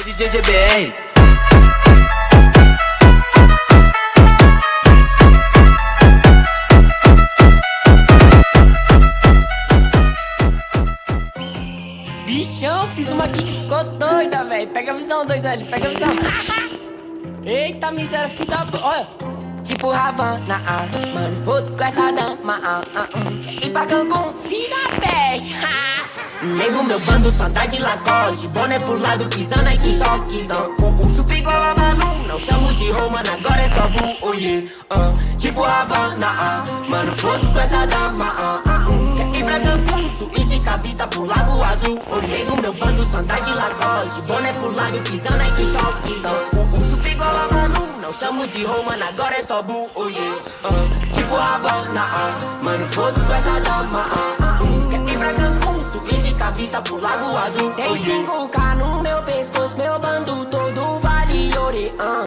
DJ GBR. Bichão, fiz uma aqui que ficou doida, velho. Pega a visão, 2L, pega a visão. Eita, miséria, filho da... Olha. Tipo Havana, mano, foto com essa dama, E pra Cancún, filho da peste. Nego, meu bando só anda de Lacoste, boné pro lado, pisando aqui, choquezão. Com o chupa igual a Malu, não chamo de Romana, agora é só bu, oh yeah. Tipo Havana, mano, foto com essa dama, Quer ir pra Cancún, suíte com a vista pro Lago Azul, oh yeah. Nego, meu bando só anda de Lacoste, boné pro lado, pisando aqui, choquezão. Com o chupa igual a Malu, não chamo de Romana, agora é só bu, oh yeah. Tipo Havana, mano, foto com essa dama, Quer ir pra Cancún, suíte com a vista pro Lago Azul. Tem 5K no meu pescoço, meu bando todo vale ouro.